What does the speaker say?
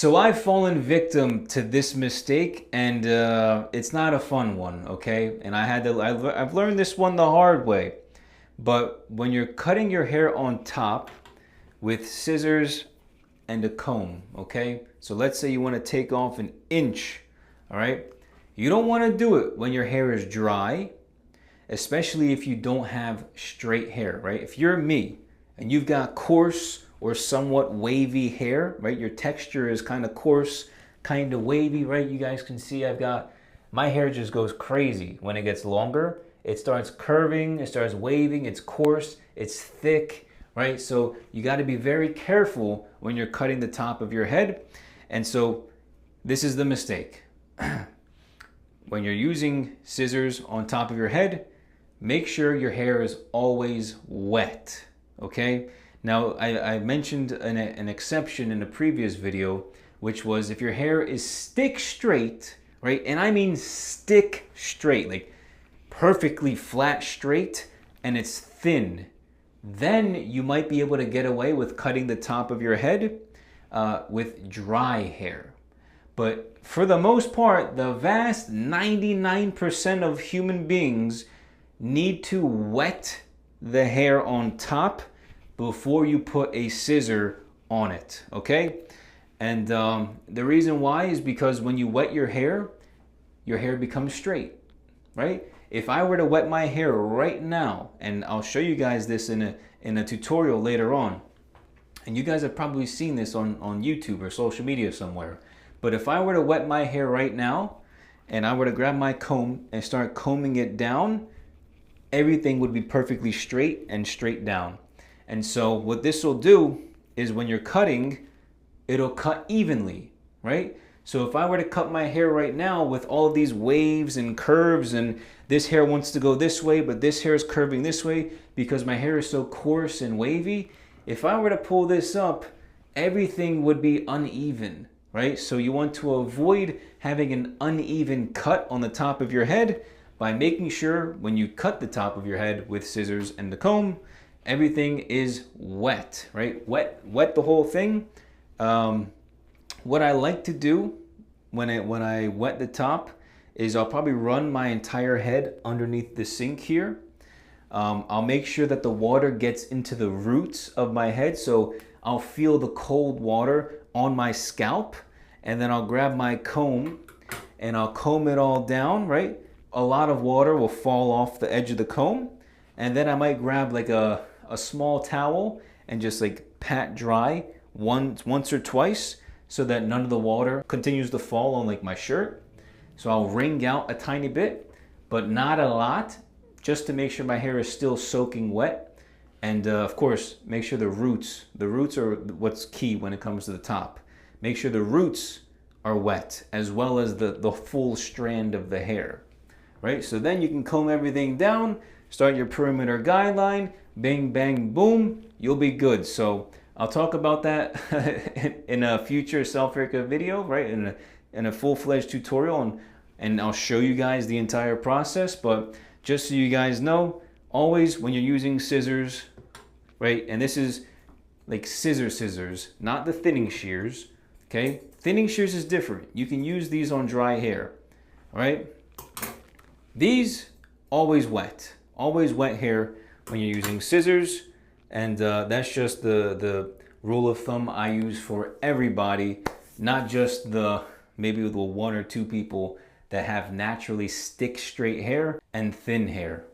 So I've fallen victim to this mistake, and it's not a fun one, okay? And I've learned this one the hard way. But when you're cutting your hair on top with scissors and a comb, okay? So let's say you want to take off an inch, all right? You don't want to do it when your hair is dry, especially if you don't have straight hair, right? If you're me and you've got coarse or somewhat wavy hair, right? Your texture is kind of coarse, kind of wavy, right? You guys can see my hair just goes crazy when it gets longer. It starts curving, it starts waving, it's coarse, it's thick, right? So you got to be very careful when you're cutting the top of your head. And so this is the mistake. When you're using scissors on top of your head, make sure your hair is always wet, okay? Now, I mentioned an exception in a previous video, which was if your hair is stick straight, right? And I mean stick straight, like perfectly flat straight, and it's thin, then you might be able to get away with cutting the top of your head with dry hair. But for the most part, the vast 99% of human beings need to wet the hair on top before you put a scissor on it, okay? And the reason why is because when you wet your hair becomes straight, right? If I were to wet my hair right now, and I'll show you guys this in a tutorial later on, and you guys have probably seen this on YouTube or social media somewhere, but if I were to wet my hair right now, and I were to grab my comb and start combing it down, everything would be perfectly straight and straight down. And so what this will do is when you're cutting, it'll cut evenly, right? So if I were to cut my hair right now with all of these waves and curves, and this hair wants to go this way, but this hair is curving this way because my hair is so coarse and wavy, if I were to pull this up, everything would be uneven, right? So you want to avoid having an uneven cut on the top of your head by making sure when you cut the top of your head with scissors and the comb, everything is wet, right? Wet the whole thing. What I like to do when I wet the top is I'll probably run my entire head underneath the sink here. I'll make sure that the water gets into the roots of my head, so I'll feel the cold water on my scalp, and then I'll grab my comb and I'll comb it all down, right? A lot of water will fall off the edge of the comb, and then I might grab like a small towel and just like pat dry once or twice so that none of the water continues to fall on like my shirt. So I'll wring out a tiny bit, but not a lot, just to make sure my hair is still soaking wet. And of course, make sure the roots are what's key when it comes to the top. Make sure the roots are wet as well as the full strand of the hair, right? So then you can comb everything down, start your perimeter guideline, bang, bang, boom, you'll be good. So I'll talk about that in a future self-haircut video, right? In a full-fledged tutorial, and I'll show you guys the entire process. But just so you guys know, always when you're using scissors, right? And this is like scissors, not the thinning shears, okay? Thinning shears is different. You can use these on dry hair, all right? These, always wet hair when you're using scissors. And that's just the rule of thumb I use for everybody, not just maybe the one or two people that have naturally stick straight hair and thin hair.